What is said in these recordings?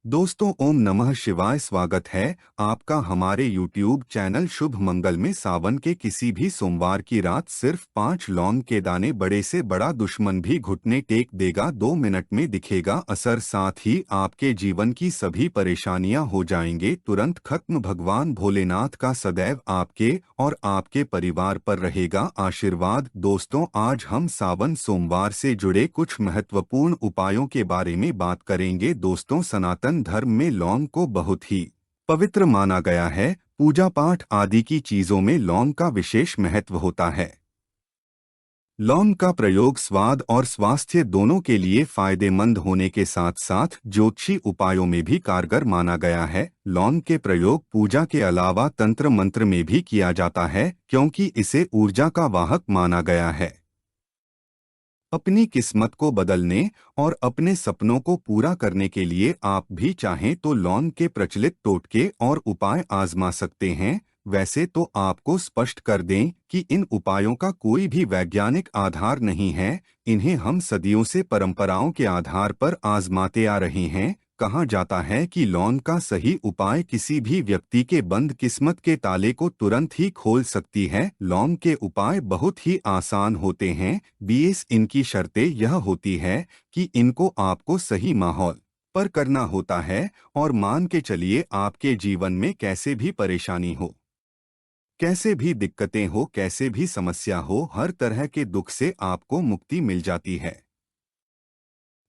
दोस्तों, ओम नमः शिवाय। स्वागत है आपका हमारे YouTube चैनल शुभ मंगल में। सावन के किसी भी सोमवार की रात सिर्फ 5 लौंग के दाने, बड़े से बड़ा दुश्मन भी घुटने टेक देगा। 2 मिनट में दिखेगा असर, साथ ही आपके जीवन की सभी परेशानियां हो जाएंगे तुरंत खत्म। भगवान भोलेनाथ का सदैव आपके और आपके परिवार पर रहेगा आशीर्वाद। दोस्तों, आज हम सावन सोमवार से जुड़े कुछ महत्वपूर्ण उपायों के बारे में बात करेंगे। दोस्तों, सनातन धर्म में लौंग को बहुत ही पवित्र माना गया है। पूजा पाठ आदि की चीजों में लौंग का विशेष महत्व होता है। लौंग का प्रयोग स्वाद और स्वास्थ्य दोनों के लिए फायदेमंद होने के साथ साथ ज्योतिषी उपायों में भी कारगर माना गया है। लौंग के प्रयोग पूजा के अलावा तंत्र मंत्र में भी किया जाता है, क्योंकि इसे ऊर्जा का वाहक माना गया है। अपनी किस्मत को बदलने और अपने सपनों को पूरा करने के लिए आप भी चाहें तो लौंग के प्रचलित टोटके और उपाय आजमा सकते हैं। वैसे तो आपको स्पष्ट कर दें कि इन उपायों का कोई भी वैज्ञानिक आधार नहीं है। इन्हें हम सदियों से परंपराओं के आधार पर आजमाते आ रहे हैं। कहा जाता है कि लौंग का सही उपाय किसी भी व्यक्ति के बंद किस्मत के ताले को तुरंत ही खोल सकती है। लौंग के उपाय बहुत ही आसान होते हैं। बीएस इनकी शर्तें यह होती है कि इनको आपको सही माहौल पर करना होता है। और मान के चलिए, आपके जीवन में कैसे भी परेशानी हो, कैसे भी दिक्कतें हो, कैसे भी समस्या हो, हर तरह के दुख से आपको मुक्ति मिल जाती है।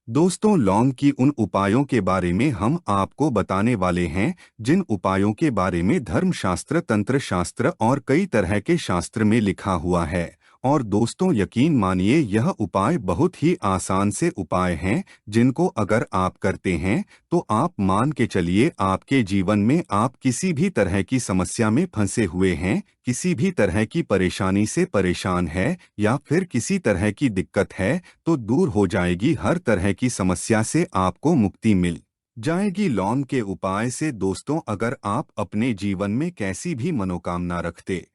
दोस्तों, लौंग की उन उपायों के बारे में हम आपको बताने वाले हैं जिन उपायों के बारे में धर्मशास्त्र, तंत्र शास्त्र और कई तरह के शास्त्र में लिखा हुआ है। और दोस्तों, यकीन मानिए, यह उपाय बहुत ही आसान से उपाय हैं जिनको अगर आप करते हैं तो आप मान के चलिए, आपके जीवन में आप किसी भी तरह की समस्या में फंसे हुए हैं, किसी भी तरह की परेशानी से परेशान है या फिर किसी तरह की दिक्कत है तो दूर हो जाएगी। हर तरह की समस्या से आपको मुक्ति मिल जाएगी लौंग के उपाय से। दोस्तों, अगर आप अपने जीवन में कैसी भी मनोकामना रखते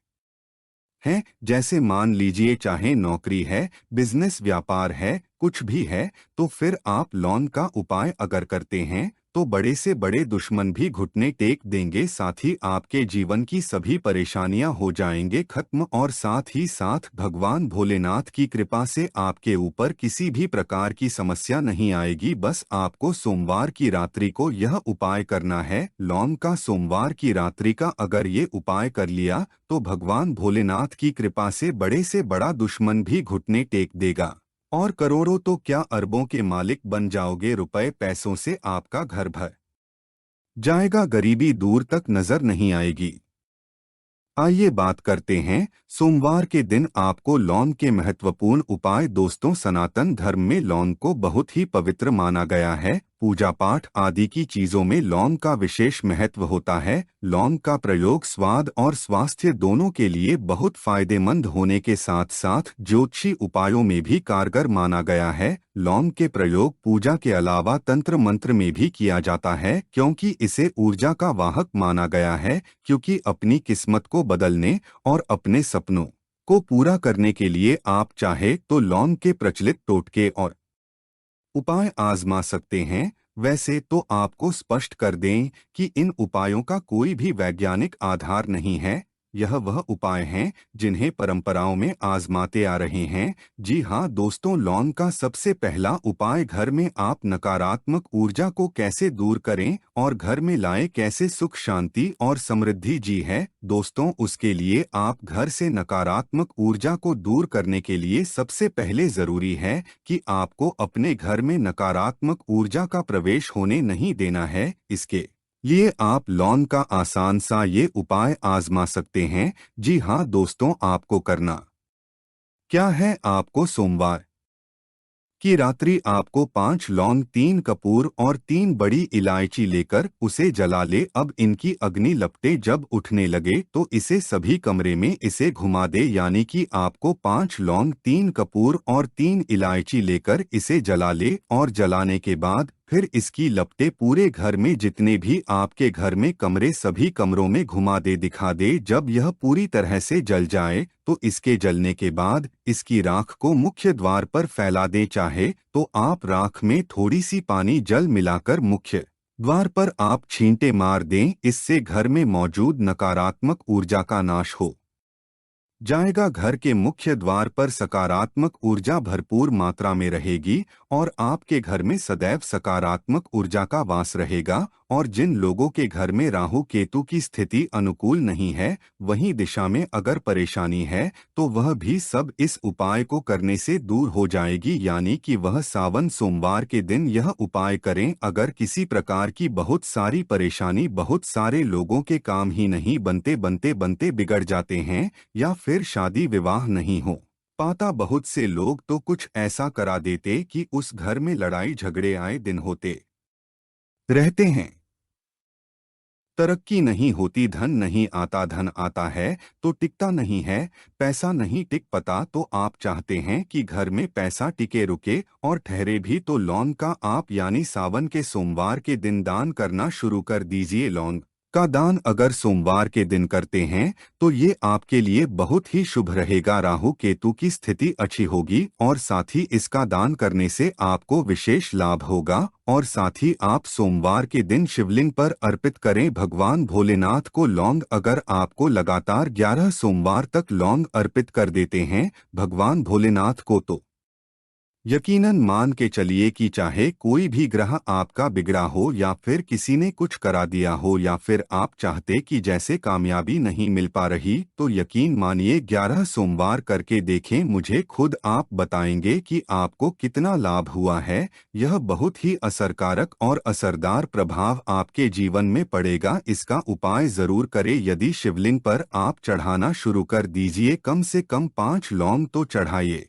हैं, जैसे मान लीजिए चाहे नौकरी है, बिजनेस, व्यापार है, कुछ भी है, तो फिर आप लौंग का उपाय अगर करते हैं तो बड़े से बड़े दुश्मन भी घुटने टेक देंगे। साथ ही आपके जीवन की सभी परेशानियां हो जाएंगे खत्म, और साथ ही साथ भगवान भोलेनाथ की कृपा से आपके ऊपर किसी भी प्रकार की समस्या नहीं आएगी। बस आपको सोमवार की रात्रि को यह उपाय करना है। लौंग का सोमवार की रात्रि का अगर ये उपाय कर लिया तो भगवान भोलेनाथ की कृपा से बड़ा दुश्मन भी घुटने टेक देगा और करोड़ों तो क्या अरबों के मालिक बन जाओगे। रुपए पैसों से आपका घर भर जाएगा, गरीबी दूर तक नजर नहीं आएगी। आइए बात करते हैं सोमवार के दिन आपको लौंग के महत्वपूर्ण उपाय। दोस्तों, सनातन धर्म में लौंग को बहुत ही पवित्र माना गया है। पूजा पाठ आदि की चीजों में लौंग का विशेष महत्व होता है। लौंग का प्रयोग स्वाद और स्वास्थ्य दोनों के लिए बहुत फायदेमंद होने के साथ साथ ज्योतिषी उपायों में भी कारगर माना गया है। लौंग के प्रयोग पूजा के अलावा तंत्र मंत्र में भी किया जाता है, क्योंकि इसे ऊर्जा का वाहक माना गया है। क्योंकि अपनी किस्मत को बदलने और अपने सपनों को पूरा करने के लिए आप चाहे तो लौंग के प्रचलित टोटके और उपाय आजमा सकते हैं। वैसे तो आपको स्पष्ट कर दें कि इन उपायों का कोई भी वैज्ञानिक आधार नहीं है। यह वह उपाय हैं जिन्हें परंपराओं में आजमाते आ रहे हैं। जी हाँ दोस्तों, लौंग का सबसे पहला उपाय, घर में आप नकारात्मक ऊर्जा को कैसे दूर करें और घर में लाएं कैसे सुख, शांति और समृद्धि। जी है दोस्तों, उसके लिए आप घर से नकारात्मक ऊर्जा को दूर करने के लिए सबसे पहले जरूरी है कि आपको अपने घर में नकारात्मक ऊर्जा का प्रवेश होने नहीं देना है। इसके लिए आप लौंग का आसान सा ये उपाय आजमा सकते हैं। जी हाँ दोस्तों, आपको करना क्या है, आपको सोमवार की रात्रि आपको 5 लौंग, 3 कपूर और 3 बड़ी इलायची लेकर उसे जला ले। अब इनकी अग्नि लपटे जब उठने लगे तो इसे सभी कमरे में इसे घुमा दे। यानी कि आपको 5 लौंग, 3 कपूर और 3 इलायची लेकर इसे जला ले, और जलाने के बाद फिर इसकी लपटें पूरे घर में जितने भी आपके घर में कमरे, सभी कमरों में घुमा दे, दिखा दे। जब यह पूरी तरह से जल जाए तो इसके जलने के बाद इसकी राख को मुख्य द्वार पर फैला दें। चाहे तो आप राख में थोड़ी सी पानी जल मिलाकर मुख्य द्वार पर आप छींटे मार दें, इससे घर में मौजूद नकारात्मक ऊर्जा का नाश हो जाएगा। घर के मुख्य द्वार पर सकारात्मक ऊर्जा भरपूर मात्रा में रहेगी और आपके घर में सदैव सकारात्मक ऊर्जा का वास रहेगा। और जिन लोगों के घर में राहु केतु की स्थिति अनुकूल नहीं है, वहीं दिशा में अगर परेशानी है, तो वह भी सब इस उपाय को करने से दूर हो जाएगी। यानी कि वह सावन सोमवार के दिन यह उपाय करें। अगर किसी प्रकार की बहुत सारी परेशानी, बहुत सारे लोगों के काम ही नहीं बनते बनते बनते बिगड़ जाते हैं, या फिर शादी विवाह नहीं हो पाता, बहुत से लोग तो कुछ ऐसा करा देते कि उस घर में लड़ाई झगड़े आए दिन होते रहते हैं, तरक्की नहीं होती, धन नहीं आता, धन आता है तो टिकता नहीं है, पैसा नहीं टिक पाता। तो आप चाहते हैं कि घर में पैसा टिके रुके और ठहरे भी, तो लौंग का आप यानी सावन के सोमवार के दिन दान करना शुरू कर दीजिए। लौंग का दान अगर सोमवार के दिन करते हैं तो ये आपके लिए बहुत ही शुभ रहेगा। राहु केतु की स्थिति अच्छी होगी और साथ ही इसका दान करने से आपको विशेष लाभ होगा। और साथ ही आप सोमवार के दिन शिवलिंग पर अर्पित करें भगवान भोलेनाथ को लौंग। अगर आपको लगातार 11 सोमवार तक लौंग अर्पित कर देते हैं भगवान भोलेनाथ को, तो यकीनन मान के चलिए कि चाहे कोई भी ग्रह आपका बिगड़ा हो, या फिर किसी ने कुछ करा दिया हो, या फिर आप चाहते कि जैसे कामयाबी नहीं मिल पा रही, तो यकीन मानिए 11 सोमवार करके देखें, मुझे खुद आप बताएंगे कि आपको कितना लाभ हुआ है। यह बहुत ही असरकारक और असरदार प्रभाव आपके जीवन में पड़ेगा। इसका उपाय जरूर करें। यदि शिवलिंग पर आप चढ़ाना शुरू कर दीजिए, कम से कम 5 लौंग तो चढ़ाइए।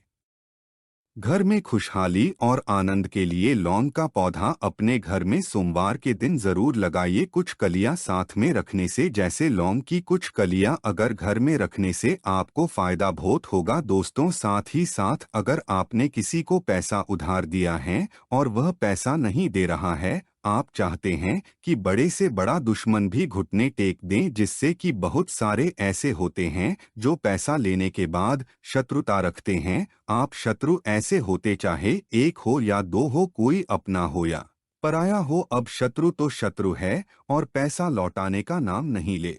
घर में खुशहाली और आनंद के लिए लौंग का पौधा अपने घर में सोमवार के दिन जरूर लगाइए। कुछ कलियां साथ में रखने से, जैसे लौंग की कुछ कलियां अगर घर में रखने से आपको फायदा बहुत होगा। दोस्तों, साथ ही साथ अगर आपने किसी को पैसा उधार दिया है और वह पैसा नहीं दे रहा है, आप चाहते हैं कि बड़े से बड़ा दुश्मन भी घुटने टेक दें, जिससे कि बहुत सारे ऐसे होते हैं जो पैसा लेने के बाद शत्रुता रखते हैं। आप शत्रु ऐसे होते, चाहे एक हो या दो हो, कोई अपना हो या पराया हो, अब शत्रु तो शत्रु है और पैसा लौटाने का नाम नहीं ले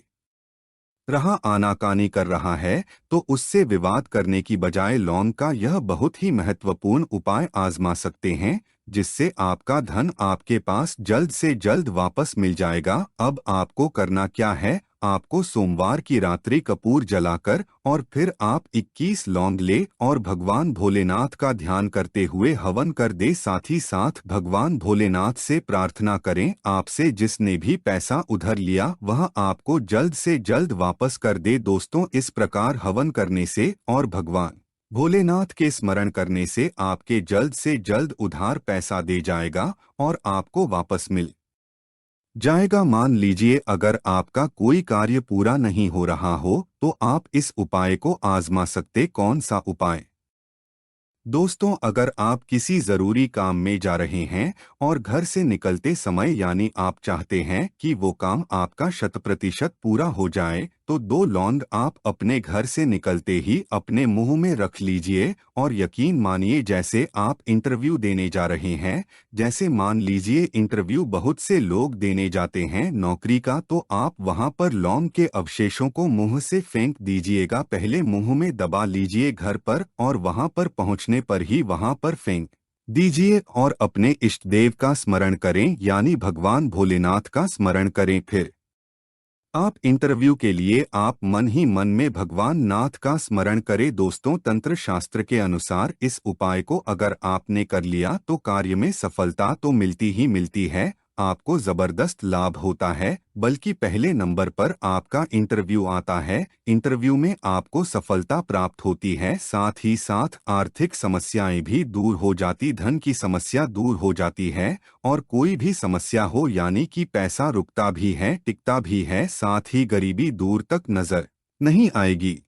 रहा, आनाकानी कर रहा है। तो उससे विवाद करने की बजाय लौंग का यह बहुत ही महत्वपूर्ण उपाय आजमा सकते हैं, जिससे आपका धन आपके पास जल्द से जल्द वापस मिल जाएगा। अब आपको करना क्या है, आपको सोमवार की रात्रि कपूर जलाकर और फिर आप 21 लौंग ले और भगवान भोलेनाथ का ध्यान करते हुए हवन कर दे। साथ ही साथ भगवान भोलेनाथ से प्रार्थना करें, आपसे जिसने भी पैसा उधार लिया वह आपको जल्द से जल्द वापस कर दे। दोस्तों, इस प्रकार हवन करने से और भगवान भोलेनाथ के स्मरण करने से आपके जल्द से जल्द उधार पैसा दे जाएगा और आपको वापस मिल जाएगा। मान लीजिए अगर आपका कोई कार्य पूरा नहीं हो रहा हो, तो आप इस उपाय को आजमा सकते। कौन सा उपाय? दोस्तों, अगर आप किसी जरूरी काम में जा रहे हैं और घर से निकलते समय यानी आप चाहते हैं कि वो काम आपका 100% पूरा हो जाए, तो 2 लौंग आप अपने घर से निकलते ही अपने मुंह में रख लीजिए। और यकीन मानिए, जैसे आप इंटरव्यू देने जा रहे हैं, जैसे मान लीजिए इंटरव्यू बहुत से लोग देने जाते हैं नौकरी का, तो आप वहां पर लौंग के अवशेषों को मुंह से फेंक दीजिएगा। पहले मुंह में दबा लीजिए घर पर, और वहां पर पहुंचने पर ही वहां पर फेंक दीजिए और अपने इष्ट देव का स्मरण करें, यानी भगवान भोलेनाथ का स्मरण करें। फिर आप इंटरव्यू के लिए आप मन ही मन में भगवान नाथ का स्मरण करें। दोस्तों, तंत्र शास्त्र के अनुसार इस उपाय को अगर आपने कर लिया तो कार्य में सफलता तो मिलती ही मिलती है, आपको जबरदस्त लाभ होता है। बल्कि पहले नंबर पर आपका इंटरव्यू आता है, इंटरव्यू में आपको सफलता प्राप्त होती है। साथ ही साथ आर्थिक समस्याएं भी दूर हो जाती, धन की समस्या दूर हो जाती है, और कोई भी समस्या हो यानी कि पैसा रुकता भी है, टिकता भी है, साथ ही गरीबी दूर तक नजर नहीं आएगी।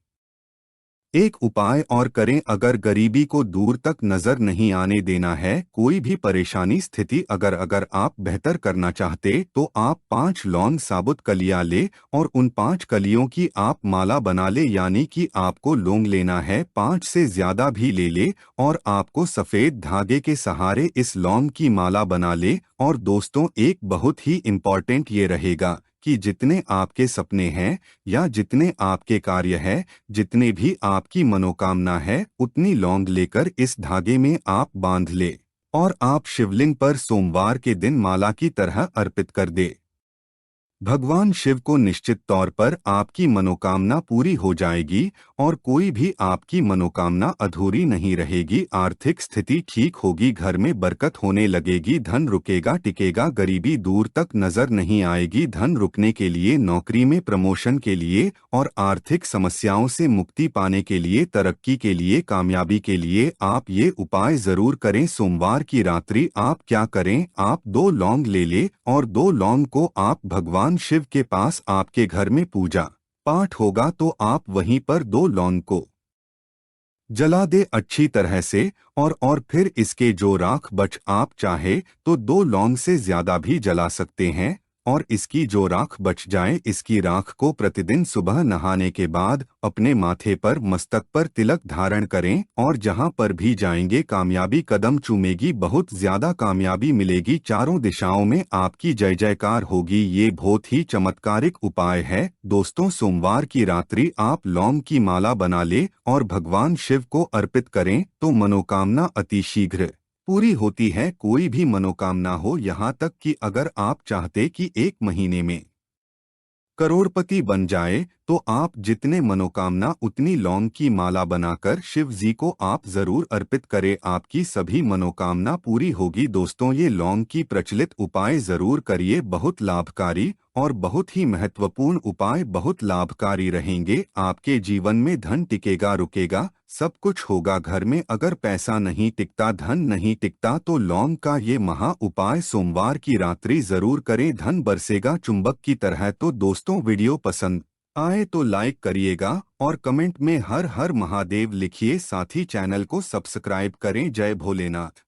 एक उपाय और करें। अगर गरीबी को दूर तक नजर नहीं आने देना है, कोई भी परेशानी स्थिति अगर अगर आप बेहतर करना चाहते, तो आप 5 लौंग साबुत कलियां ले और उन 5 कलियों की आप माला बना ले। यानी कि आपको लौंग लेना है, 5 से ज्यादा भी ले ले और आपको सफेद धागे के सहारे इस लौंग की माला बना ले। और दोस्तों, एक बहुत ही इम्पोर्टेंट ये रहेगा कि जितने आपके सपने हैं या जितने आपके कार्य है, जितने भी आपकी मनोकामना है, उतनी लौंग लेकर इस धागे में आप बांध ले और आप शिवलिंग पर सोमवार के दिन माला की तरह अर्पित कर दे। भगवान शिव को निश्चित तौर पर आपकी मनोकामना पूरी हो जाएगी और कोई भी आपकी मनोकामना अधूरी नहीं रहेगी। आर्थिक स्थिति ठीक होगी, घर में बरकत होने लगेगी, धन रुकेगा टिकेगा, गरीबी दूर तक नजर नहीं आएगी। धन रुकने के लिए, नौकरी में प्रमोशन के लिए और आर्थिक समस्याओं से मुक्ति पाने के लिए, तरक्की के लिए, कामयाबी के लिए आप ये उपाय जरूर करें। सोमवार की रात्रि आप क्या करें, आप 2 लौंग ले ले और 2 लौंग को आप भगवान शिव के पास, आपके घर में पूजा पाठ होगा तो आप वहीं पर 2 लौंग को जला दे अच्छी तरह से। और फिर इसके जो राख बच, आप चाहे तो 2 लौंग से ज्यादा भी जला सकते हैं। और इसकी जो राख बच जाए, इसकी राख को प्रतिदिन सुबह नहाने के बाद अपने माथे पर, मस्तक पर तिलक धारण करें और जहां पर भी जाएंगे कामयाबी कदम चूमेगी, बहुत ज्यादा कामयाबी मिलेगी, चारों दिशाओं में आपकी जय जयकार होगी। ये बहुत ही चमत्कारिक उपाय है दोस्तों। सोमवार की रात्रि आप लौंग की माला बना ले और भगवान शिव को अर्पित करें तो मनोकामना अति शीघ्र पूरी होती है। कोई भी मनोकामना हो, यहाँ तक कि अगर आप चाहते कि 1 महीने में करोड़पति बन जाए, तो आप जितने मनोकामना उतनी लौंग की माला बनाकर शिव जी को आप जरूर अर्पित करें, आपकी सभी मनोकामना पूरी होगी। दोस्तों, ये लौंग की प्रचलित उपाय जरूर करिए, बहुत लाभकारी और बहुत ही महत्वपूर्ण उपाय, बहुत लाभकारी रहेंगे। आपके जीवन में धन टिकेगा, रुकेगा, सब कुछ होगा। घर में अगर पैसा नहीं टिकता, धन नहीं टिकता, तो लौंग का ये महा उपाय सोमवार की रात्रि जरूर करें, धन बरसेगा चुंबक की तरह। तो दोस्तों, वीडियो पसंद आए तो लाइक करिएगा और कमेंट में हर हर महादेव लिखिए, साथ ही चैनल को सब्सक्राइब करें। जय भोलेनाथ।